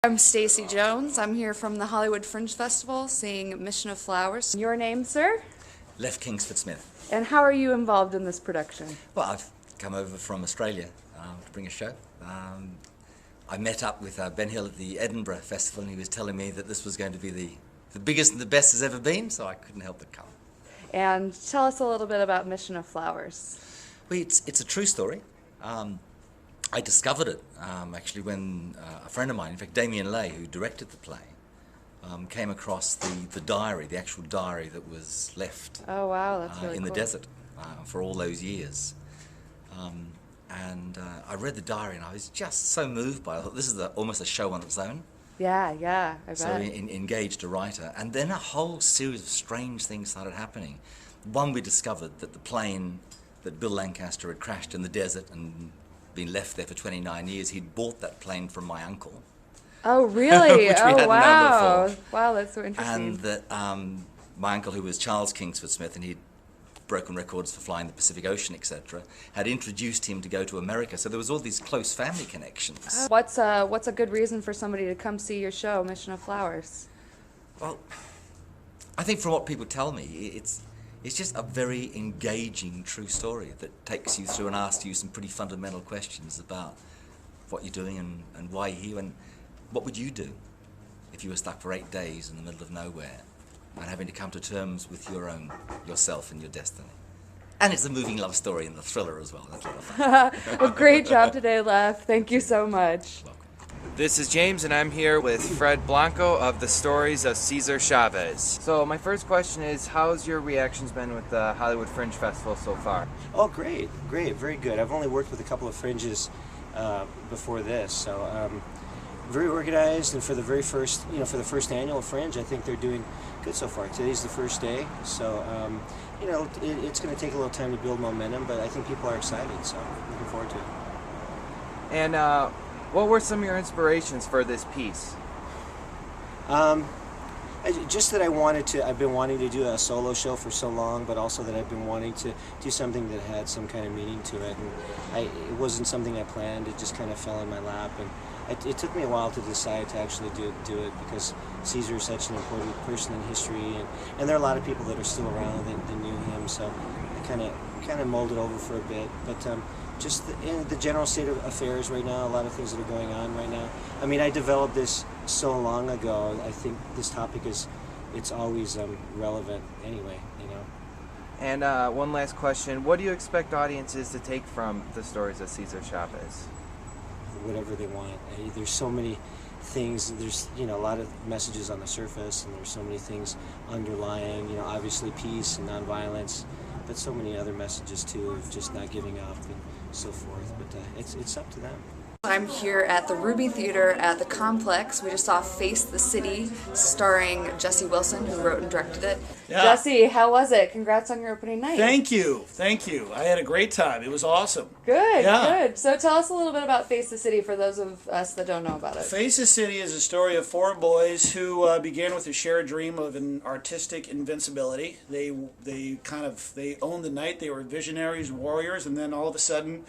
I'm Stacy Jones. I'm here from the Hollywood Fringe Festival seeing Mission of Flowers. Your name, sir? Left Kingsford Smith. And how are you involved in this production? Well, I've come over from Australia to bring a show. I met up with Ben Hill at the Edinburgh Festival, and he was telling me that this was going to be the biggest and the best there's ever been, so I couldn't help but come. And tell us a little bit about Mission of Flowers. Well, it's a true story. I discovered it actually when a friend of mine, in fact Damien Leigh, who directed the play, came across the diary, the actual diary that was left Oh wow, that's really in the cool. desert for all those years. And I read the diary and I was just so moved by it. I thought, this is almost a show on its own. Yeah, I bet. So engaged a writer. And then a whole series of strange things started happening. One, we discovered that the plane that Bill Lancaster had crashed in the desert and been left there for 29 years, he'd bought that plane from my uncle. Oh really? Which we Oh hadn't wow. known before. Wow, that's so interesting. And that my uncle, who was Charles Kingsford Smith, and he'd broken records for flying the Pacific Ocean, etc., had introduced him to go to America. So there was all these close family connections. What's a good reason for somebody to come see your show, Mission of Flowers? Well, I think from what people tell me, it's just a very engaging true story that takes you through and asks you some pretty fundamental questions about what you're doing and why you're here, and what would you do if you were stuck for 8 days in the middle of nowhere and having to come to terms with yourself and your destiny. And it's a moving love story and the thriller as well. That's a lot of fun. Well, great job today, Lef. Thank you so much. Welcome. This is James, and I'm here with Fred Blanco of the Stories of Cesar Chavez. So my first question is, how's your reactions been with the Hollywood Fringe Festival so far? Oh, great, very good. I've only worked with a couple of fringes before this, so very organized. And for the very first, for the first annual Fringe, I think they're doing good so far. Today's the first day, so it's going to take a little time to build momentum, but I think people are excited, so I'm looking forward to it. And what were some of your inspirations for this piece? Just that I've been wanting to do a solo show for so long, but also that I've been wanting to do something that had some kind of meaning to it. And it wasn't something I planned, it just kind of fell in my lap. And it took me a while to decide to actually do it because Caesar is such an important person in history, and there are a lot of people that are still around that knew him, so I kind of mulled it over for a bit. But just in the general state of affairs right now, a lot of things that are going on right now. I mean, I developed this so long ago. I think this topic it's always relevant anyway, And one last question, what do you expect audiences to take from the Stories of Cesar Chavez? Whatever they want. There's so many things. There's a lot of messages on the surface, and there's so many things underlying. Obviously peace and nonviolence, but so many other messages too of just not giving up and so forth. But it's up to them. I'm here at the Ruby Theater at the Complex. We just saw Face the City, starring Jesse Wilson, who wrote and directed it. Yeah. Jesse, how was it? Congrats on your opening night. Thank you. I had a great time. It was awesome. Good, Yeah. good. So tell us a little bit about Face the City for those of us that don't know about it. Face the City is a story of four boys who began with a shared dream of an artistic invincibility. They owned the night. They were visionaries, warriors, and then all of a sudden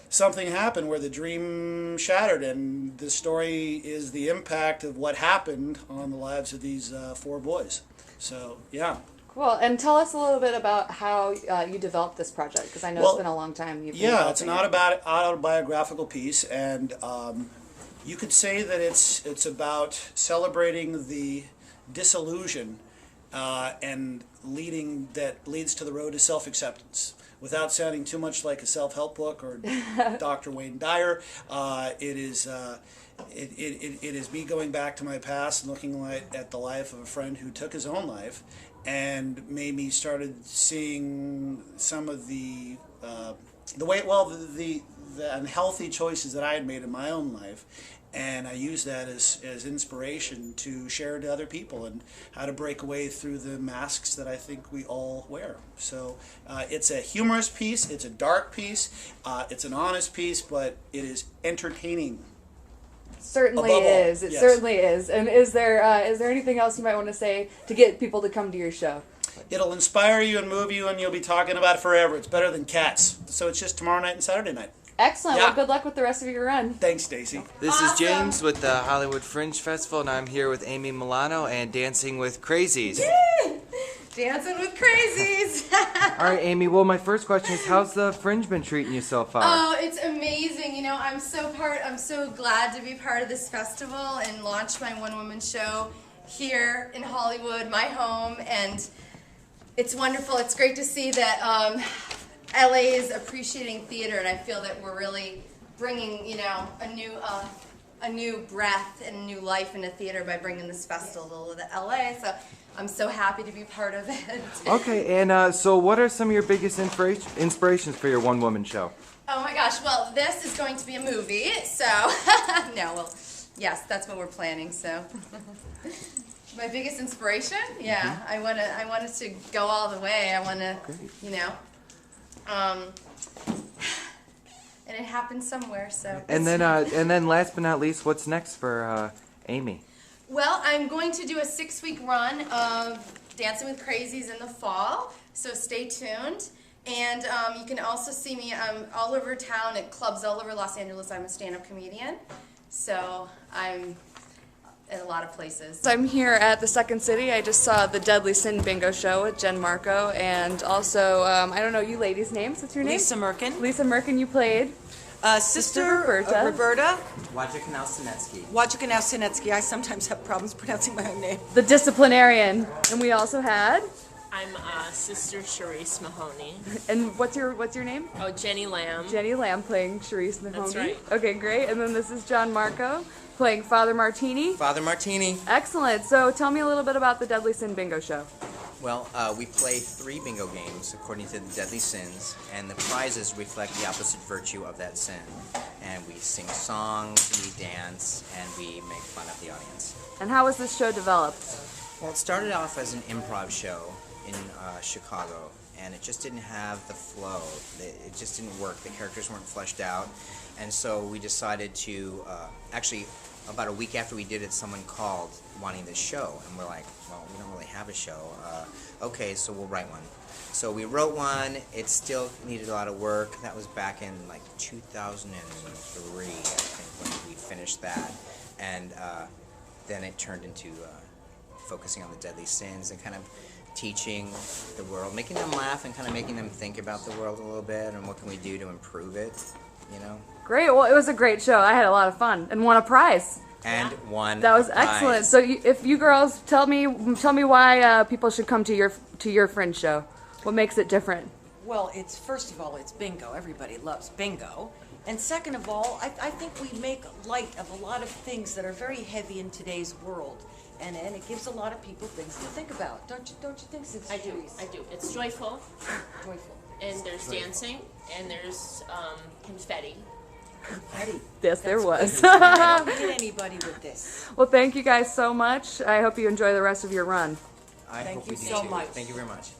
something happened where the dream shattered, and the story is the impact of what happened on the lives of these four boys. So, yeah. Cool. And tell us a little bit about how you developed this project, because I know it's been a long time. Yeah, it's an autobiographical piece, and you could say that it's about celebrating the disillusion and leads to the road to self-acceptance. Without sounding too much like a self-help book or Dr. Wayne Dyer, it is me going back to my past and looking at the life of a friend who took his own life, and made me started seeing some of the unhealthy choices that I had made in my own life. And I use that as inspiration to share to other people and how to break away through the masks that I think we all wear. So it's a humorous piece, it's a dark piece, it's an honest piece, but it is entertaining. Certainly is. It certainly is. And is there anything else you might want to say to get people to come to your show? It'll inspire you and move you, and you'll be talking about it forever. It's better than Cats. So it's just tomorrow night and Saturday night. Excellent. Yeah. Well, good luck with the rest of your run. Thanks, Stacy. This is James with the Hollywood Fringe Festival, and I'm here with Amy Milano and Dancing with Crazies. Dancing with Crazies. All right, Amy. Well, my first question is, how's the Fringe been treating you so far? Oh, it's amazing. You know, I'm so glad to be part of this festival and launch my one-woman show here in Hollywood, my home, and it's wonderful. It's great to see that LA is appreciating theater, and I feel that we're really bringing, you know, a new breath and a new life into theater by bringing this festival to LA. So I'm so happy to be part of it. Okay, and so what are some of your biggest inspirations for your one-woman show? Oh my gosh, well, this is going to be a movie, so, no, well, yes, that's what we're planning, so. My biggest inspiration? Yeah, I want it to go all the way. I want to, you know, and it happened somewhere, so. And then last but not least, what's next for Amy? Well, I'm going to do a 6-week run of Dancing with Crazies in the fall, so stay tuned. And you can also see me all over town at clubs all over Los Angeles. I'm a stand-up comedian, so I'm in a lot of places. So I'm here at the Second City. I just saw the Deadly Sin Bingo show with Jen Marco, and also, I don't know you ladies' names. What's your name? Lisa Merkin. Lisa Merkin, you played. Sister Roberta. Roberta. Wojciech Sinetsky. I sometimes have problems pronouncing my own name. The disciplinarian. And we also had. I'm Sister Charisse Mahoney. And what's your name? Oh, Jenny Lamb. Jenny Lamb playing Charisse Mahoney. That's right. Okay, great. And then this is John Marco playing Father Martini. Father Martini. Excellent. So tell me a little bit about the Deadly Sin Bingo show. Well, we play 3 bingo games according to the deadly sins, and the prizes reflect the opposite virtue of that sin. And we sing songs, we dance, and we make fun of the audience. And how was this show developed? Well, it started off as an improv show in Chicago, and it just didn't have the flow. It just didn't work. The characters weren't fleshed out, and so we decided to actually. About a week after we did it, someone called wanting this show, and we're like, well, we don't really have a show. Okay, so we'll write one. So we wrote one. It still needed a lot of work. That was back in like 2003, I think, when we finished that. And then it turned into focusing on the deadly sins and kind of teaching the world, making them laugh and kind of making them think about the world a little bit and what can we do to improve it, you know? Great. Well, it was a great show. I had a lot of fun and won a prize. And won. That was a prize. excellent. So, if you girls tell me why people should come to your Fringe show. What makes it different? Well, it's first of all, it's bingo. Everybody loves bingo. And second of all, I think we make light of a lot of things that are very heavy in today's world. And it gives a lot of people things to think about. Don't you think so? I do. It's joyful, Joyful. and there's dancing, and there's confetti. Eddie, Yes, there was. I don't hit anybody with this. Well, thank you guys so much. I hope you enjoy the rest of your run. I Thank hope you we do so too. much. Thank you very much.